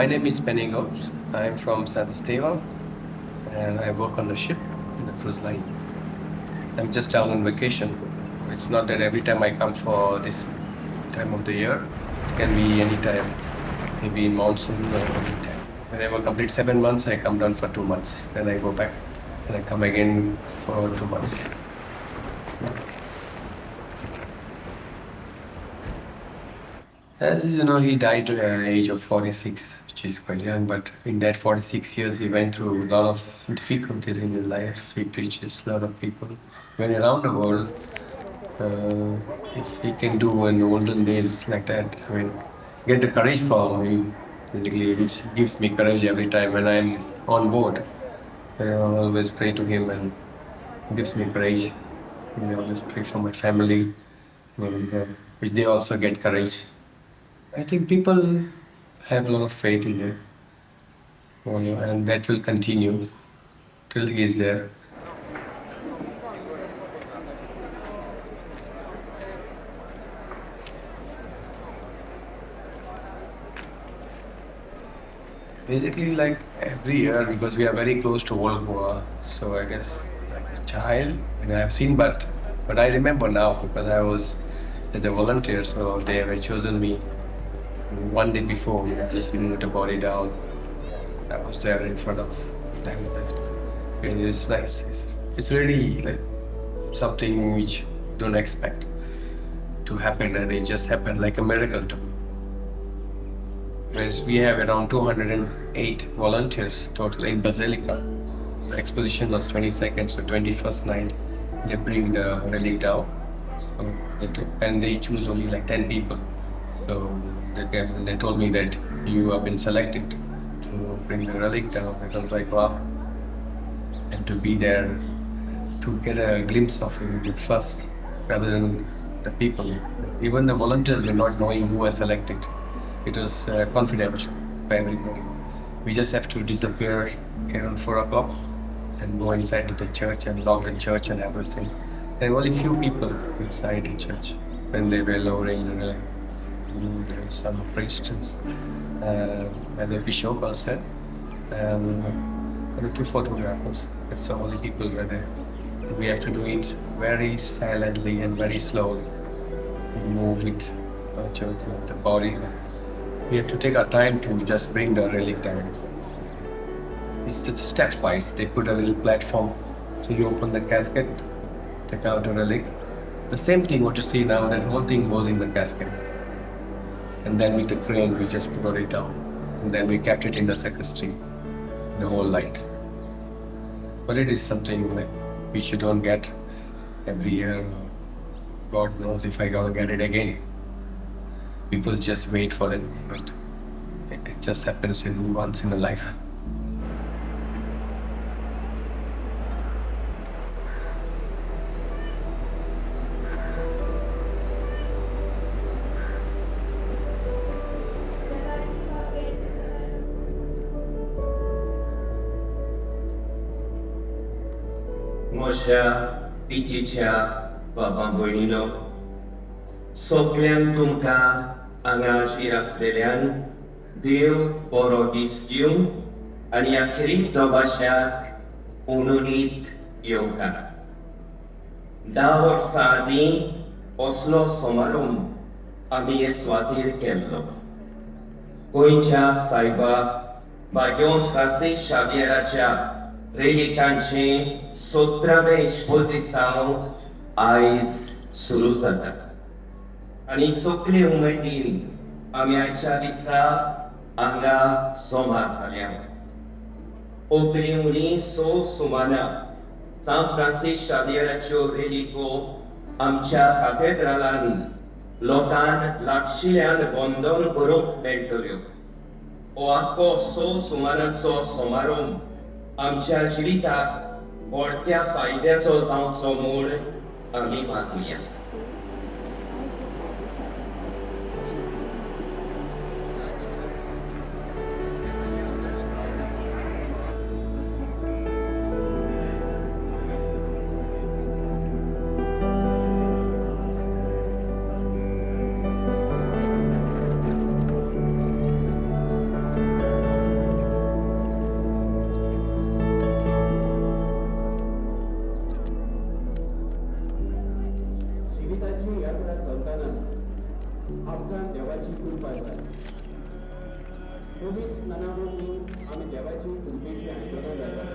My name is Benigo. I am from San Steva and I work on the ship in the cruise line. I'm just down on vacation. It's not that every time I come for this time of the year. It can be any time, maybe in monsoon or any time. Whenever I complete 7 months, I come down for 2 months. Then I go back and I come again for 2 months. As you know, he died at the age of 46, which is quite young. But in that 46 years, he went through a lot of difficulties in his life. He preaches a lot of people. Went around the world. If he can do in olden days like that, I mean, get the courage from him, basically, which gives me courage every time when I'm on board. I always pray to him and gives me courage. I always pray for my family, and, which they also get courage. I think people have a lot of faith in him, and that will continue till he is there. Basically, like every year, because we are very close to World War, so I guess like a child, I have seen, but I remember now because I was as a volunteer, so they have chosen me one day before. We had just moved the body down. I was there in front of them. And it's nice. It's really like something which you don't expect to happen, and it just happened like a miracle to me. Whereas we have around 208 volunteers total in Basilica. The exposition was 22nd, so 21st night they bring the relic down, and they choose only like 10 people. So they told me that you have been selected to bring the relic down. And I was like, wow. And to be there, to get a glimpse of it first, rather than the people. Even the volunteers were not knowing who was selected. It was confidential for everybody. We just have to disappear around 4 o'clock and go inside to the church and lock the church and everything. There were only few people inside the church when they were lowering the relic. There were some priests and the bishop also, and there were 2 photographers. That's the only people were there. We have to do it very silently and very slowly. We move it, church, the body. We have to take our time to just bring the relic down. It's stepwise. They put a little platform, so you open the casket, take out the relic. The same thing what you see now, that whole thing goes in the casket. And then with the crane, we just brought it down. And then we kept it in the sacristy, the whole night. But it is something like which you don't get every year. God knows if I gonna get it again. People just wait for it, but it just happens once in a life. Moja piticia babambolino. Soklen tumka anga girasvelian, Deu porodistium, ania querido basha, ununit yoka. Davor sadi, oslo somarum, ami swatir kello. Coincha saiba, bagion Francis Xavier relicante, sotrame exposição, ais surusata. Ani sokle umedin, amia chadisa, anga soma saliam. Opriuni so sumana, San Francis Xavier relico, amcha cathedralan, lotan lakshilean bondon buruk mentorio. O ako so sumanan so somarum, amcha jilita, vortia faidezo zaun somul, ami maguia. वाटेला चलताना आपल्या देवाची कृपा झाली. Police स्नानावरून आम्ही देवाची कृपेची आठवण जातात.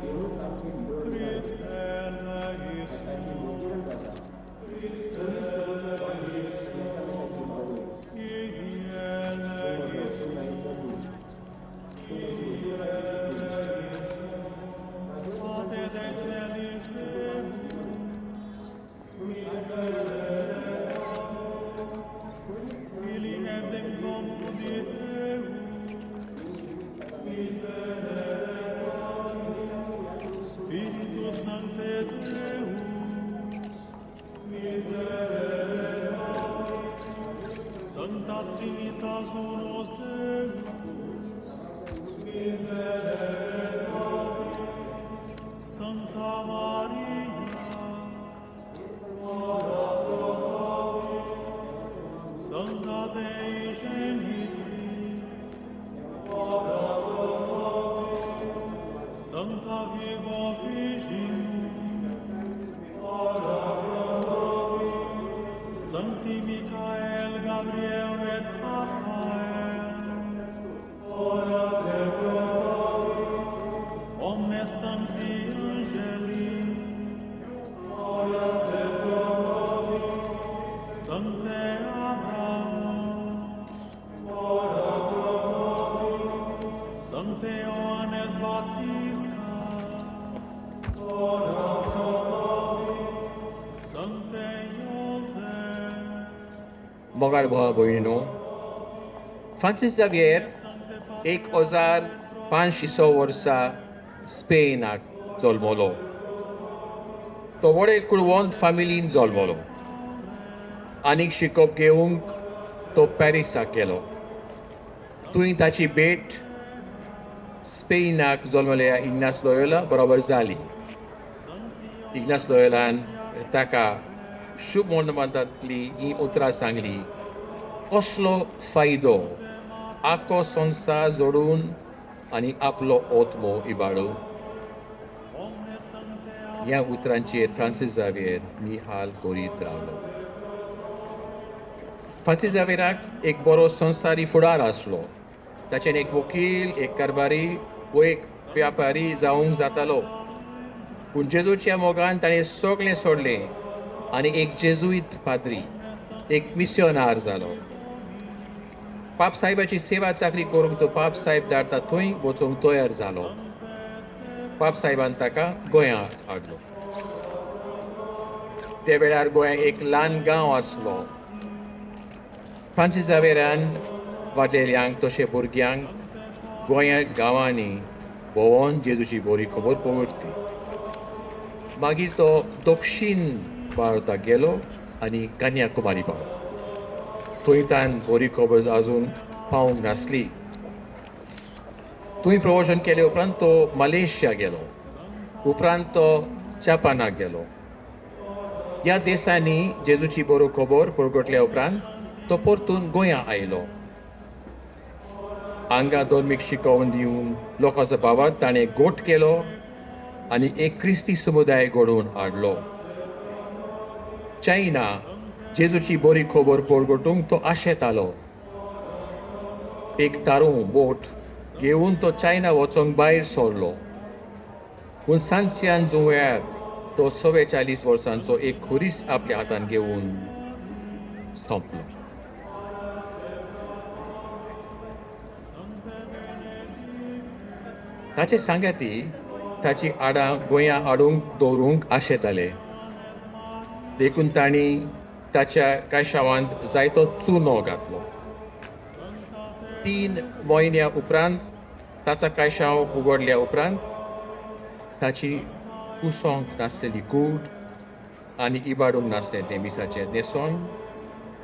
देवच आमची निवड त्याची मंदिरं जातात. Spiritus Sancte Deus, miserere nobis. Sancta Trinitas Unus Deus, miserere nobis. Sancta Maria, ora pro nobis. Sancta Dei Genitrix, ora pro nobis. Sancta Virgo Virginum, ora pro nobis. Sancti Michael, Gabriel et Raphael, ora pro nobis. Omnes Sancti Angeli, ora pro nobis. Sancte Abraham, ora pro nobis. Sancte Ioannes Baptista, ora pro nobis. Sancte Iosef, मोगाळ भावा भयणीनो, Francis झावियर 1500 वर्सां स्पेनाक जल्मलो. तो व्हडे कुळवंत फॅमिलीन जल्मलो. आनीक शिकप घेवंक तो पॅरिसाक गेलो. थंय ताची भेट स्पेनाक जल्मल्या इग्नास लोयोला बरोबर जाली. इग्नास लोयोलान ताका शुभ म्हणटातली ही उतरां सांगली. कसलो फायदो आखो संवसार जोडून आनी आपलो ओतमो इबाडू. ह्या उतरांचेर फ्रांसीस झावियर निहाल करीत रावलो. फ्रांसीस झावियराक एक बरो संवसारी फुडार आसलो. ताचें एक वकील, एक कारभारी वो एक व्यापारी जावंक जातालो. पूण जेजूच्या मोगान ताणें सगळें सोडलें आनी एक जेजुईत पाद्री, एक मिस्योनार जालो. पाप साहेबाची सेवा चाकरी करूंक तो पाप साहेब धाडटा थंय वचूंक तयार जालो. पाप साहेबान ताका गोंयांत हाडलो. त्या वेळार गोंयांत एक ल्हान गांव आसलो. फ्रांसीस झावियरान वाडलेल्यांक तशें भुरग्यांक गोंया गांवांनी भोंवोन जेजूची बरी खबर पळोवली. मागीर तो दक्षिण भारताक गेलो आनी कन्याकुमारी पावलो. थंय तान बरी खबर आजून पावूंक नासली. थंय प्रवचन केले उपरांत तो मलेशिया गेलो. उपरांत तो जापानाक गेलो. ह्या देशांनी जेजूची बरो खबर परगटल्या उपरांत तो परतून गोंया आयलो. हांगा धर्मीक शिकोवन दिवन लोकांचो भावार्थ ताणें गोठ केलो आनी एक क्रिस्ती समुदाय घडोवन हाडलो. चायना जेजूची बरी खबर परगटूंक तो आशेतालो. एक तारूं बोट घेवन तो चायना वचोंक भायर सरलो. पूण सांच्यान जुंव्यार तो 44 वर्सांचो एक खुरीस आपल्या हातान घेवन सोंपलो. ताचे सांगाती ताची आडां गोंया हाडूंक दवरूंक आशेताले. देखून तांणी ताच्या कायशावांत जायतो चुनो घातलो. 3 म्हयन्या उपरांत ताचा कायशाव उगडल्या उपरांत ताची पुसोंक नासलेली कूड आनी इबाडूंक नासलें मिसाचें न्हेसोन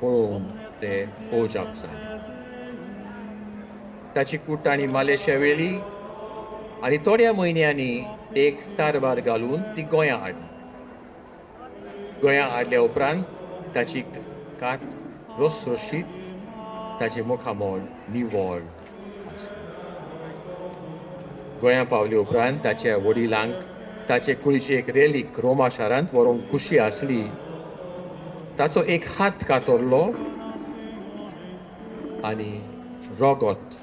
पळोवन ते ओजाक जालें. ताची कूड तांणी मलेशिया व्हेली आनी थोड्या म्हयन्यांनी एक कारभार घालून ती गोंया हाडली. गोंया हाडल्या उपरांत ताची कात रसरशीत, ताचें मुखामोल निवळ आसलें. गोंया पावले उपरांत ताच्या वडिलांक ताचे कुळीची एक रेलीक रोमा शारांत व्हरोंक खुशी आसली. ताचो एक हात कातरलो आनी रोगोत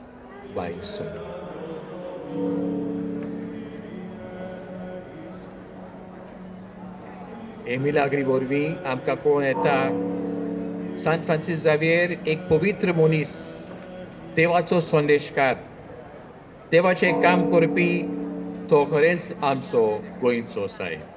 भायर सरलो. हे मिलाग्री वरवीं आमकां कळून येता सांत फ्रांसीस झावियर एक पवित्र मनीस, देवाचो संदेशकार, देवाचें काम करपी तो खरेंच आमचो गोंयचो सायब.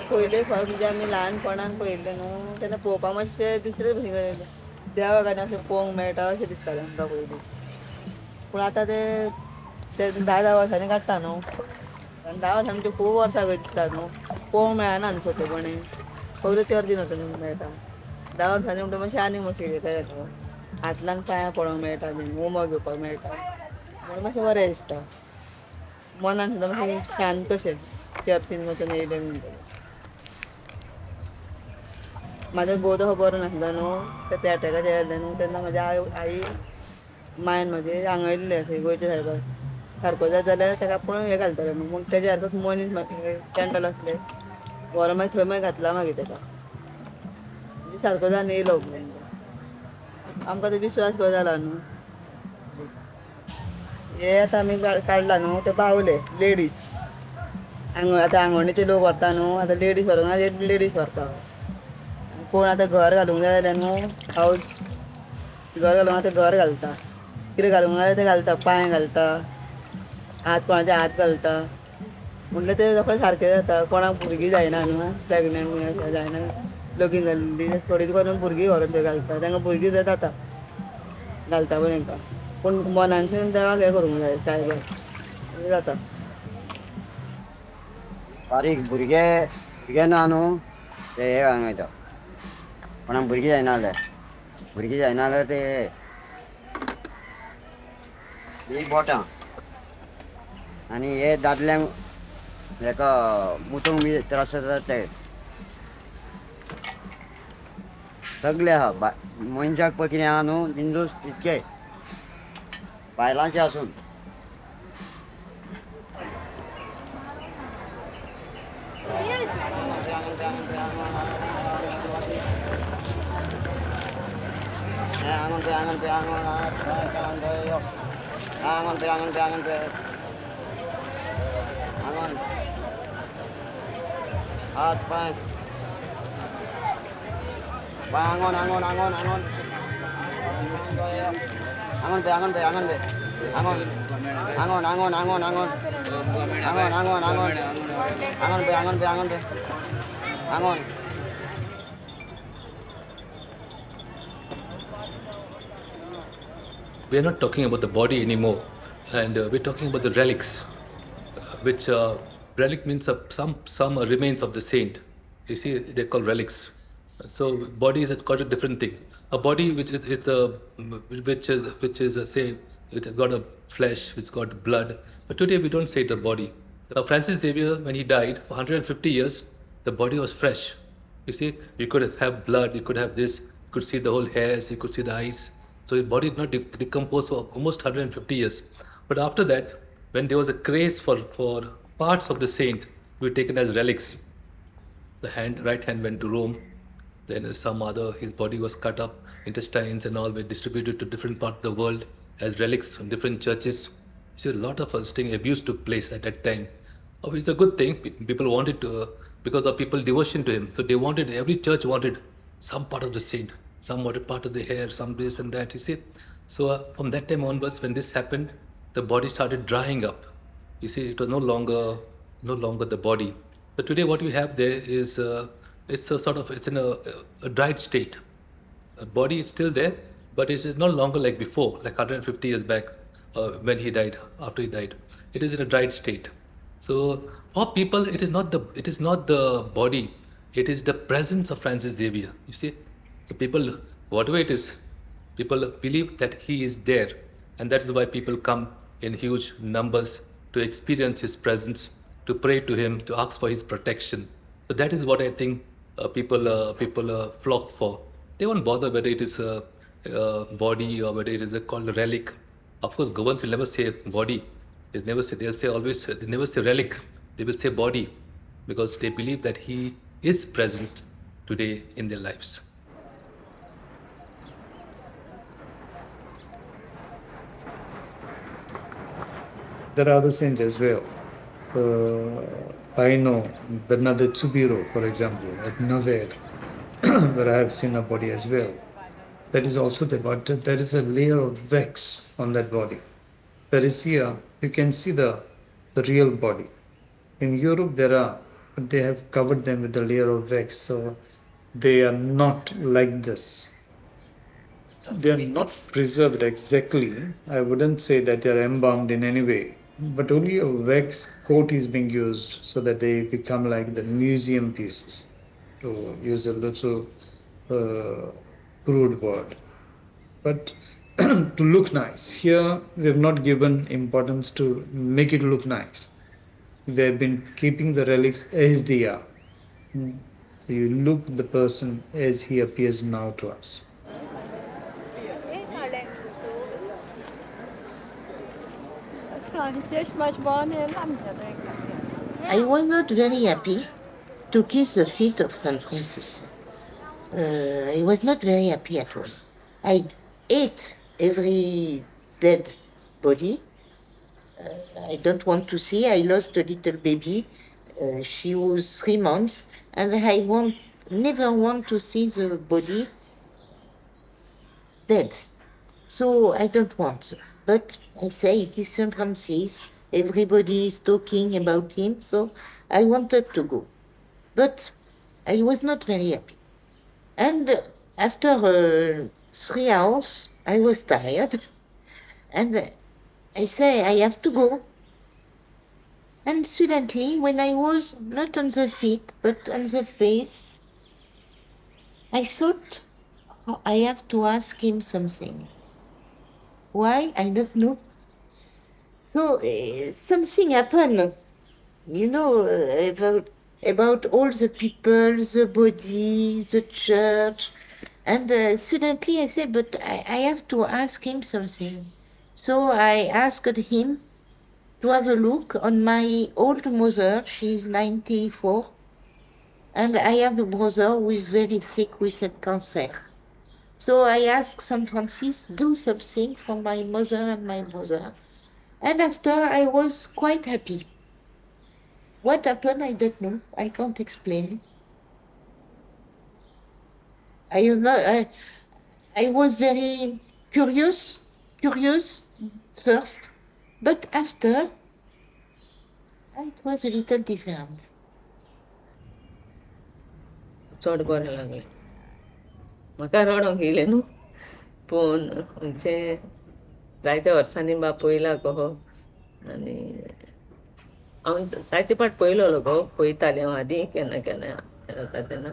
पयले फावट म्हणजे आमी ल्हानपणान पयल्ले न्हू तेन्ना पळोवपाक मातशें दुसरे भशेन देवाघान अशें पळोवंक मेळटा अशें दिसतालें आमकां पयलीं. पूण आतां ते 10 वर्सांनी काडटा न्हू, आनी 10 वर्सांनी म्हणजे खूब वर्सां खंय दिसतात न्हू, पळोवंक मेळना न्हू सोंपेपणी, फक्त चर्चीन वचून मेळटा. 10 वर्सांनी म्हणटा मातशें आनी मातशें येता येता हातल्यान पांयां पडोवंक मेळटा बीन, उमो घेवपाक मेळटा, म्हणून मातशें बरें दिसता. मनान सुद्दां मातशें शांत कशें चर्चीन वचून येयलें म्हणटकीर. माझ्या घोव तसो बरो नासलो न्हू तर ते अटॅकाचेर येल्ले न्हू तेन्ना म्हाज्या आई मायन म्हाजे आंगयल्ले खंय गोंयच्या सायडीक सारको जाय जाल्यार ताका पळोवन हें घालताले न्हू पूण तेजे सारकोच मनीस कॅन्डल आसले व्हरोन मागीर थंय मागीर घातला मागीर ताका म्हणजे सारको जावन येयलो म्हणून आमकां तो विश्वास कहो जाला न्हू हे आतां आमी काडला न्हू ते बावले लेडीज आतां आंगवणीचे लोक व्हरता न्हू आतां लेडीज व्हरोंक ना लेडीज व्हरता कोण आतां घर घालूंक जाय जाल्यार न्हू हावज घर घालूंक आतां घर घालता कितें घालूंक जाय तें घालता पांय घालता हात कोणाचे हात घालता म्हणल्यार ते रोखडें सारकें जाता कोणाक भुरगीं जायना न्हू प्रेग्नंट बी अशें जायना लगीन जाल्ली थोडीं करून भुरगीं व्हरोन थंय घालता तांकां भुरगीं जाता घालता पळय तांकां पूण मनानसून देवाक हें करूंक जाय सायबा जाता बारीक भुरगे ना न्हू ते हे घालूंक कोणाक भुरगीं जायना जाल्यार ते ही बोटां आनी हे दादल्यांक हेका मुतूंक बी त्रास जाता ते सगळे आहा मनशाक पळय कितें आहा न्हू हिंदूस तितके बायलांचे आसून हात पाय आंगण We are not talking about the body anymore, and we're talking about the relics, which relic means some remains of the saint. You see, they're called relics. So body is quite a different thing. A body which is say it's got a flesh, which got blood. But today we don't say the body. Now Francis Xavier, when he died for 150 years, the body was fresh. You see, you could have blood, you could have this, you could see the whole hairs, you could see the eyes. So his body did not decompose for almost 150 years. But after that, when there was a craze for parts of the saint, were taken as relics. The right hand went to Rome. Then his body was cut up, intestines and all were distributed to different parts of the world as relics from different churches. So a lot of abuse took place at that time. It's a good thing. People wanted to, because of people devotion to him. So every church wanted some part of the saint, some wanted part of the hair, some this and that, you see. So from that time onwards, when this happened, the body started drying up. You see, it was no longer the body. But today what we have there is, it's in a dried state. The body is still there, but it is no longer like before, like 150 years back when he died, after he died. It is in a dried state. So for people, it is not the body, it is the presence of Francis Xavier. You see, so people, whatever it is, people believe that he is there, and that is why people come in huge numbers to experience his presence, to pray to him, to ask for his protection. So that is what I think people flock for. They won't bother whether it is a body or whether it is called a relic. Of course, Govans will never say body. They never say relic. They will say body, because they believe that he is present today in their lives. There are other saints as well. I know Bernadette Subiro, for example, at Naver, where I have seen a body as well. That is also there, but there is a layer of wax on that body. There is here, you can see the real body. In Europe there are, but they have covered them with a layer of wax, so they are not like this. They are not preserved exactly. I wouldn't say that they are embalmed in any way, but only a wax coat is being used so that they become like the museum pieces, to use a little crude word. But to look nice, here we have not given importance to make it look nice. We have been keeping the relics as they are. You look the person as he appears now to us. I was not very happy to kiss the feet of St. Francis. I was not very happy at all. I ate every dead body. I don't want to see. I lost a little baby. She was 3 months, and I never want to see the body dead. So I don't want. But I say it is St. Francis. Everybody is talking about him, so I wanted to go. But I was not very happy. And after 3 hours, I was tired. And I say, I have to go. And suddenly, when I was not on the feet, but on the face, I thought, oh, I have to ask him something. Why? I don't know. So something happened, about all the people, the body, the church. And suddenly I said, but I have to ask him something. So I asked him to have a look on my old mother. She's 94. And I have a brother who is very sick with a cancer. So I asked St. Francis, do something for my mother and my brother. And after, I was quite happy. What happened, I don't know. I can't explain. I was very curious first, but after, it was a little different. चड बरें लागलें म्हाका रडोंक येयलें न्हू पूण आमचें जायत्या वर्सांनी बाब पयला गो आनी हांव जायते फावट पयलोलो गो पळयतालें हांव आदीं केन्ना केन्ना जाता तेन्ना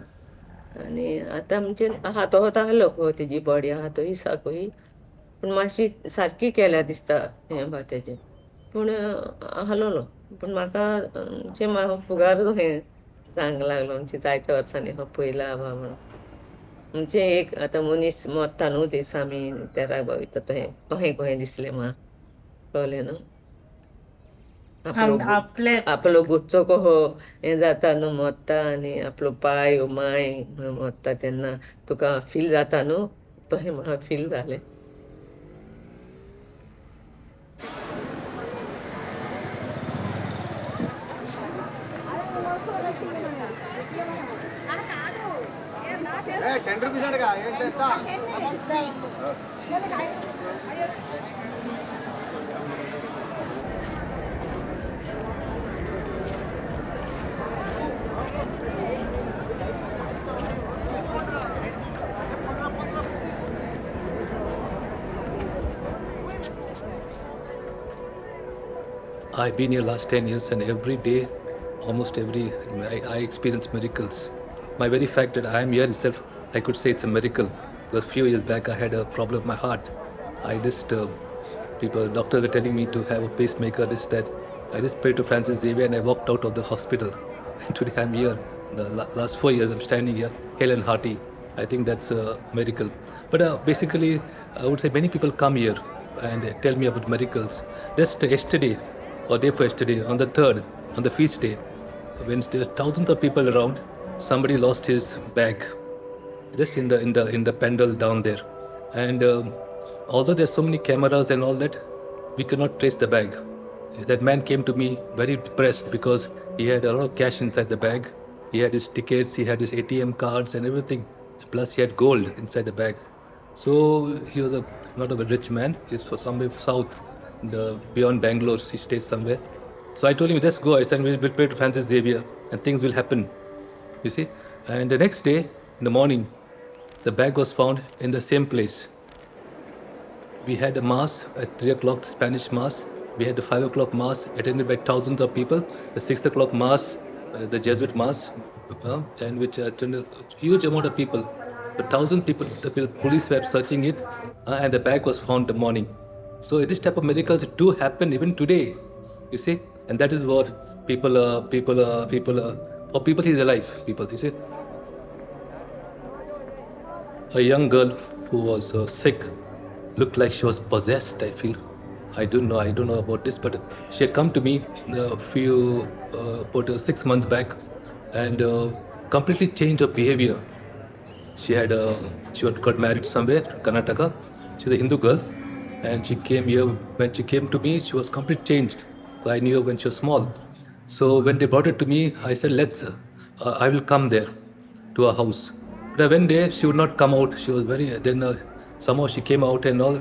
आनी आतां आमचे आहा तो आहलो गो तेजी बॉडी आहा तो दिसाकूय पूण मातशी सारकी केल्या दिसता हें बा तेजें पूण आहलोलो पूण म्हाका फुगार हें सांग लागलो म्हणजे जायत्या वर्सांनी हांव पयला बा म्हणून म्हणजे एक आतां मनीस मरता न्हू दिस आमी तेराक वयता तहें कहें दिसलें म्हाका कळ्ळें न्हू आपलो गुच्चो कहो हें जाता न्हू मरता आनी आपलो पाय ओ माय मरता तेन्ना तुका फील जाता न्हू तहें म्हाका फील जालें I've been here last 10 years and every day, almost every, I experience miracles. My very fact that I am here itself, I could say it's a miracle. Because a few years back I had a problem with my heart. Doctors were telling me to have a pacemaker, this, that. I just prayed to Francis Xavier and I walked out of the hospital. And today I'm here. The last 4 years I'm standing here, hale and hearty. I think that's a miracle. But basically, I would say many people come here and tell me about miracles. Just yesterday, or day for yesterday, on the 3rd, on the feast day, when there are thousands of people around, somebody lost his bag, just in the pendle down there. And although there's so many cameras and all that, we cannot trace the bag. That man came to me very depressed because he had a lot of cash inside the bag. He had his tickets, he had his ATM cards and everything. Plus he had gold inside the bag. So he was not a rich man. He's from somewhere south, beyond Bangalore. He stays somewhere. So I told him, let's go. I said, we'll pray to Francis Xavier and things will happen. You see? And the next day, in the morning, the bag was found in the same place. We had a mass at 3 o'clock, the Spanish mass. We had the 5 o'clock mass attended by thousands of people. The 6 o'clock mass, the Jesuit mass, and which attended a huge amount of people. 1,000 people, the police were searching it, and the bag was found in the morning. So this type of miracles do happen even today, you see, and that is what people he's alive. People, you see, a young girl who was sick, looked like she was possessed, I feel. I don't know about this, but she had come to me about 6 months back and completely changed her behavior. She had got married somewhere, Karnataka. She's a Hindu girl, and she came here. When she came to me, she was completely changed. I knew her when she was small. So when they brought it to me, I said, I will come there to her house. But I went there, she would not come out. She was very, then somehow she came out and all.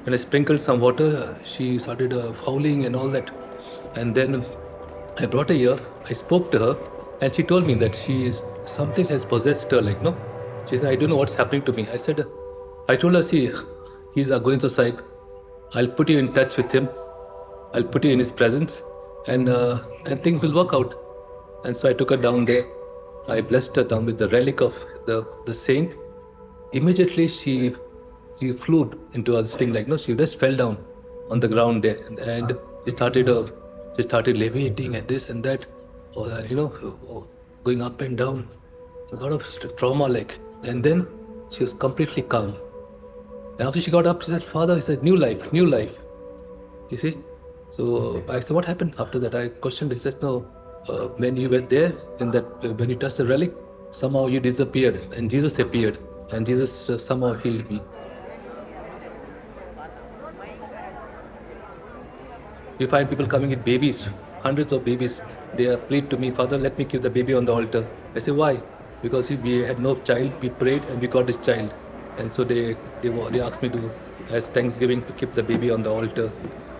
When I sprinkled some water, she started howling and all that. And then I brought her here, I spoke to her, and she told me that something has possessed her, like, no. She said, I don't know what's happening to me. I told her, see, he's going to Sahib. I'll put you in touch with him. I'll put you in his presence, and things will work out. And so I took her down there. I blessed her down with the relic of the saint. Immediately she flew into this thing, like, no, she just fell down on the ground there, and she started levitating and this and that, going up and down, a lot of trauma, like. And then she was completely calm. And after she got up, she said, Father, he said, new life, new life. You see? So I said, what happened after that? I questioned. He said, no, when you were there, when you touched the relic, somehow you disappeared, and Jesus appeared, and Jesus somehow healed me. You find people coming with babies, hundreds of babies. They plead to me, Father, let me keep the baby on the altar. I say, why? Because we had no child, we prayed and we got this child. And so they asked me to, as Thanksgiving, to keep the baby on the altar.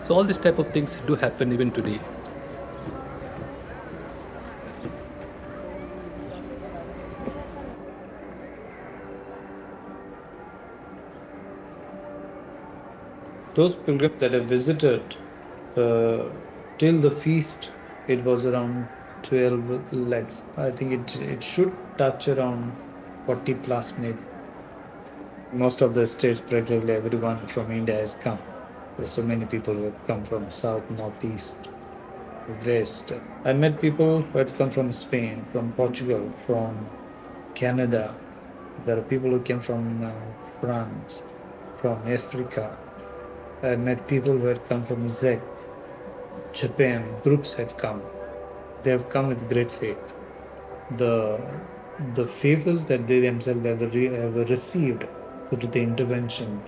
So all these type of things do happen even today. Those pilgrims that have visited till the feast, it was around 12 legs. I think it should touch around 40 plus maybe. Most of the states, practically everyone from India has come. There's so many people who have come from south, northeast, west. I met people who had come from Spain, from Portugal, from Canada. There are people who came from France, from Africa. I met people who had come from Czech, Japan. Groups had come. They have come with great faith. The favors that they themselves have received through the intervention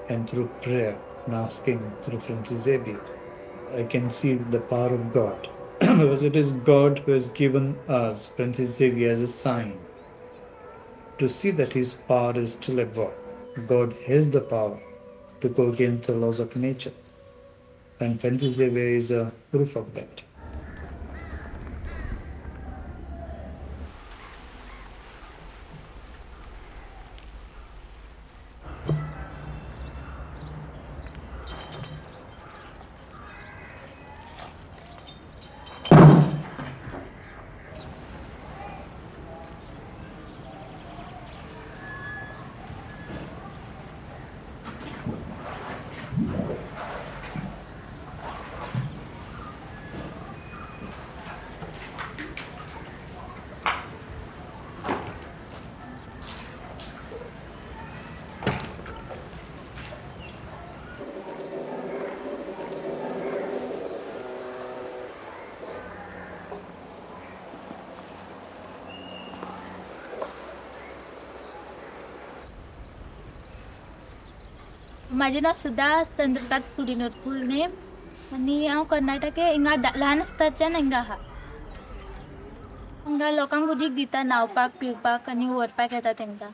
and through prayer and asking through Francis Xavier, I can see the power of God. Because it is God who has given us Francis Xavier as a sign to see that his power is still at work. God has the power to go against the laws of nature. And Francis Xavier is a proof of that. माझें नाव सुद्धा चंद्रकांत कुडीनूर फूल name आनी हांव कर्नाटक हिंगा ल्हान आसताच्यान हिंगा आहा. हिंगा लोकांक उदीक दिता न्हावपाक पिवपाक आनी व्हरपाक येता तांकां.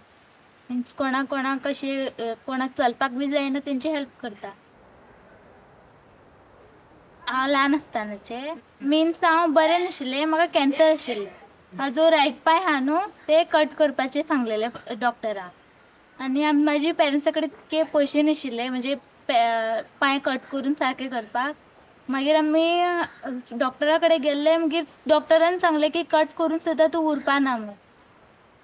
मिन्स कोणाक अशें कोणाक चलपाक बी जायना तेंची हेल्प करता. हांव ल्हान आसतनाचें मिन्स हांव बरें नाशिल्लें, म्हाका कॅन्सर आशिल्लें. हाजो रायट पांय आहा न्हू ते कट करपाचें सांगलेलें डॉक्टराक. आनी म्हाजी पेरंट्सा कडेन तितके पयशे नाशिल्ले म्हणजे पांय कट करून सारके करपाक. मागीर आमी डॉक्टरा कडेन गेल्ले, मागीर डॉक्टरान सांगलें की कट करून सुद्दां तूं उरपाना म्हणून.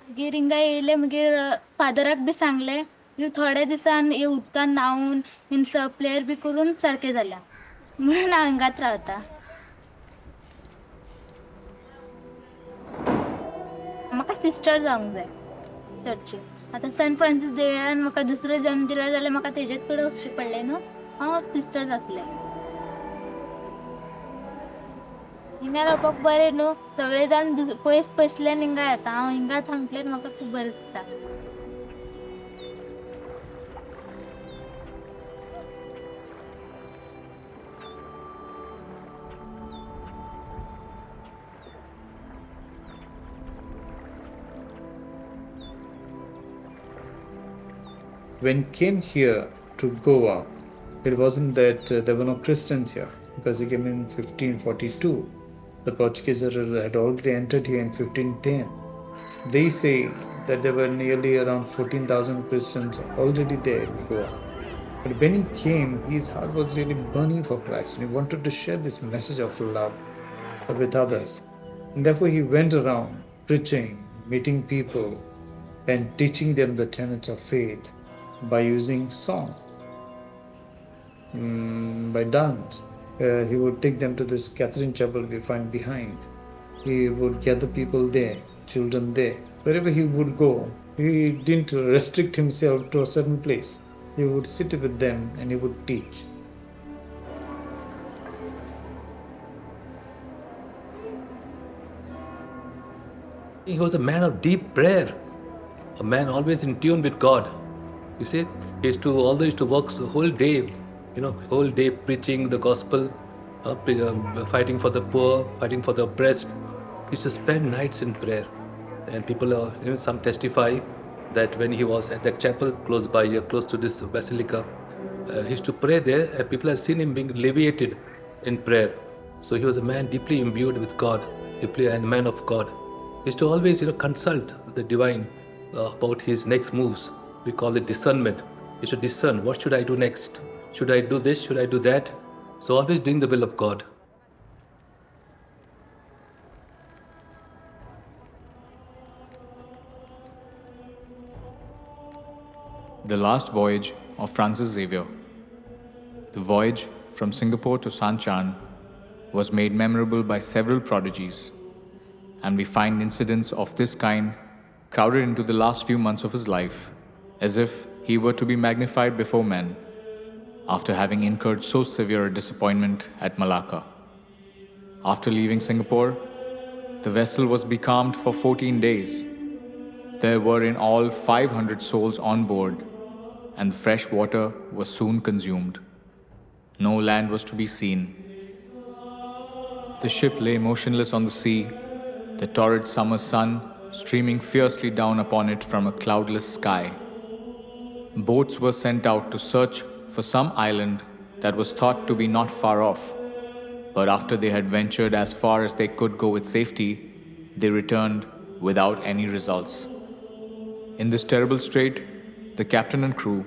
मागीर हिंगा येयलें, मागीर फादराक बी सांगलें. मागीर थोडे दिसान हे उदकान न्हांवन मिन्स प्लेयर बी करून सारकें जाल्या म्हणून हांव हिंगाच रावता. म्हाका सिस्टर जावंक जाय चर्चीन आतां सेंट फ्रांसीस झेवियरान म्हाका दुसरो जन्म दिलो जाल्यार म्हाका तेजेच कडेन वचचें पडलें न्हू, हांव सिस्टर जातलें. हिंगा रावपाक बरें न्हू, सगळे जाण पयस पयसल्यान हिंगा येता, हांव हिंगा थांबल्यार म्हाका खूब बरें दिसता. When came here to Goa, it wasn't that there were no Christians here, because he came in 1542. The Portuguese had already entered here in 1510. They say that there were nearly around 14,000 Christians already there in Goa. But when he came, his heart was really burning for Christ, and he wanted to share this message of love with others. And therefore he went around preaching, meeting people, and teaching them the tenets of faith by using song, by dance. He would take them to this Catherine Chapel we find behind. He would gather people there, children there. Wherever he would go, he didn't restrict himself to a certain place. He would sit with them and he would teach. He was a man of deep prayer, a man always in tune with God. You see, he always used to work the whole day, whole day preaching the gospel, fighting for the poor, fighting for the oppressed. He used to spend nights in prayer. And people, some testify that when he was at that chapel close by here, close to this basilica, he used to pray there, and people have seen him being alleviated in prayer. So he was a man deeply imbued with God, deeply a man of God. He used to always, consult the divine about his next moves. We call it discernment. He should discern, what should I do next? Should I do this? Should I do that? So always doing the will of God. The last voyage of Francis Xavier. The voyage from Singapore to Sanchan was made memorable by several prodigies, and we find incidents of this kind crowded into the last few months of his life, as if he were to be magnified before men, after having incurred so severe a disappointment at Malacca. After leaving Singapore, the vessel was becalmed for 14 days. There were in all 500 souls on board, and the fresh water was soon consumed. No land was to be seen. The ship lay motionless on the sea, the torrid summer sun streaming fiercely down upon it from a cloudless sky. Boats were sent out to search for some island that was thought to be not far off, but after they had ventured as far as they could go with safety, they returned without any results. In this terrible strait, the captain and crew,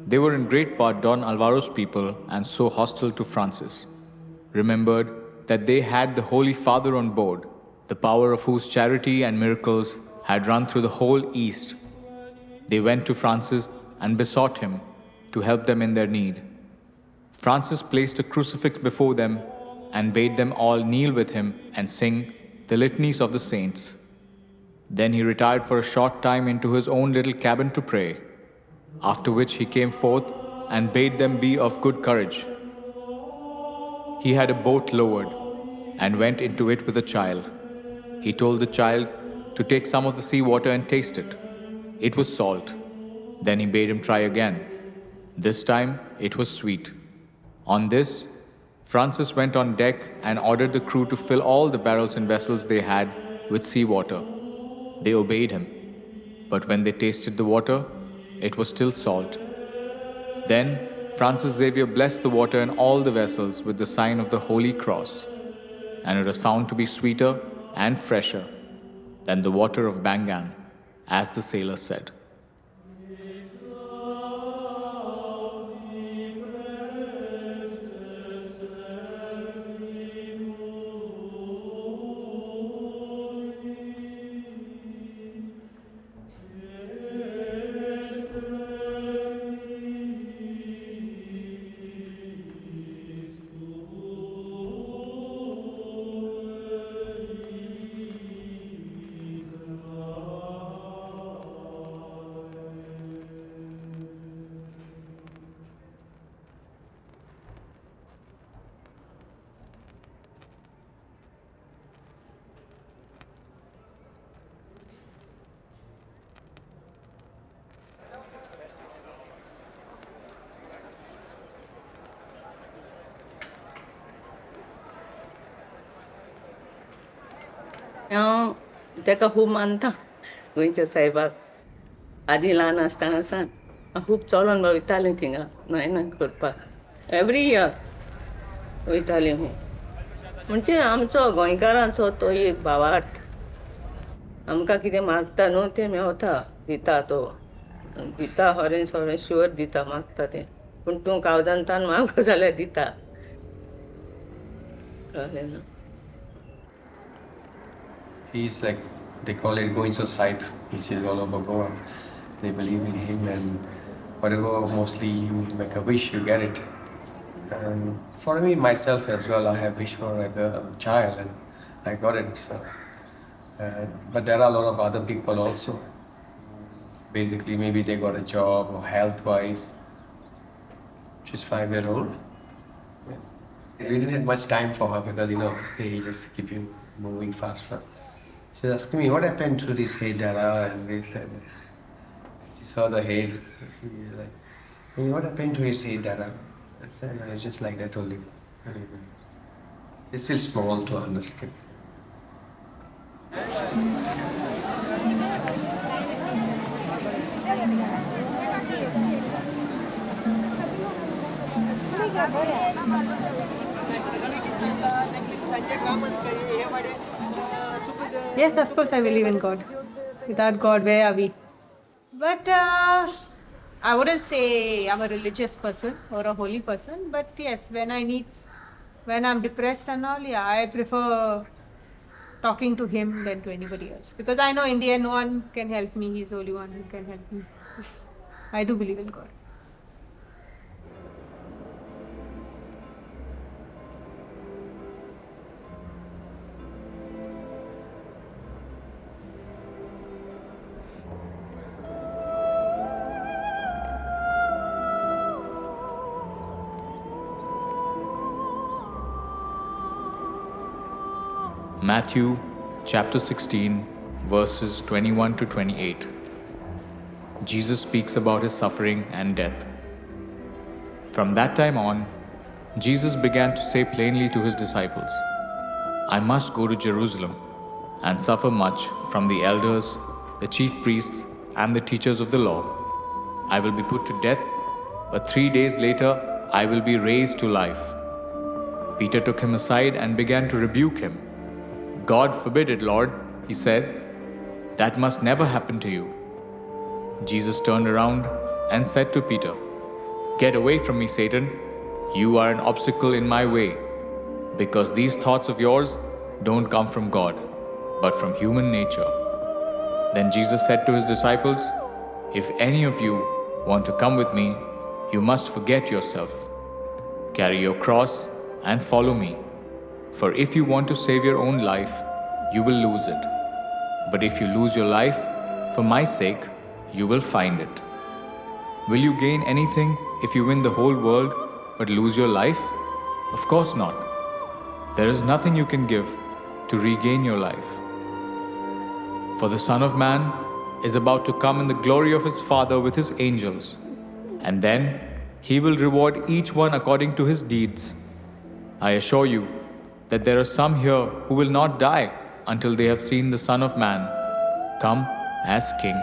they were in great part Don Alvaro's people and so hostile to Francis, remembered that they had the Holy Father on board, the power of whose charity and miracles had run through the whole East. They went to Francis and besought him to help them in their need. Francis placed a crucifix before them and bade them all kneel with him and sing the litanies of the saints. Then he retired for a short time into his own little cabin to pray, after which he came forth and bade them be of good courage. He had a boat lowered and went into it with a child. He told the child to take some of the sea water and taste it. It was salt. Then he bade him try again. This time it was sweet. On this, Francis went on deck and ordered the crew to fill all the barrels and vessels they had with sea water. They obeyed him, but when they tasted the water, it was still salt. Then Francis Xavier blessed the water in all the vessels with the sign of the Holy Cross, and it was found to be sweeter and fresher than the water of Bangan, as the sailors said. हांव ताका खूब मानता गोंयच्या सायबाक आदी ल्हान आसतना सावन हांव खूब चलोन वयतालें थिंगा न्हंयेन करपाक एवरी इयर वयतालीं हूं म्हणजे आमचो गोंयकारांचो तो एक भावार्थ आमकां कितें मागता न्हू तें मेवता दिता तो दिता हॉरेन सोरेन शुअर दिता मागता तें पूण तूं कावदांतान मागो जाल्यार दिता कळ्ळें न्हू He's like, they call it going to sight, which is all over Goa. They believe in him, and whatever mostly you make a wish, you get it. And for me, myself as well, I have wished for like a child, and I got it. So, but there are a lot of other people also. Basically, maybe they got a job or health-wise. She's 5-year-old. We didn't have much time for her because they just keep you moving faster. She's asking me what happened to this head, Dara, and they said she saw the head. She's like, hey, what happened to his head, Dara? I said, no, it's just like that only. She's still small to understand. Yes, of course I believe in God. Without God, where are we? But I wouldn't say I'm a religious person or a holy person. But yes, when I'm depressed and all, yeah, I prefer talking to Him than to anybody else. Because I know in the end, no one can help me. He's the only one who can help me. Yes, I do believe in God. Matthew chapter 16, verses 21 to 28. Jesus speaks about his suffering and death. From that time on, Jesus began to say plainly to his disciples, I must go to Jerusalem and suffer much from the elders, the chief priests, and the teachers of the law. I will be put to death, but 3 days later I will be raised to life. Peter took him aside and began to rebuke him. God forbid it, Lord, he said. That must never happen to you. Jesus turned around and said to Peter, Get away from me, Satan. You are an obstacle in my way, because these thoughts of yours don't come from God, but from human nature. Then Jesus said to his disciples, If any of you want to come with me, you must forget yourself. Carry your cross and follow me. For if you want to save your own life, you will lose it. But if you lose your life, for my sake, you will find it. Will you gain anything if you win the whole world but lose your life? Of course not. There is nothing you can give to regain your life. For the Son of Man is about to come in the glory of his Father with his angels, and then he will reward each one according to his deeds. I assure you that there are some here who will not die until they have seen the Son of Man come as King.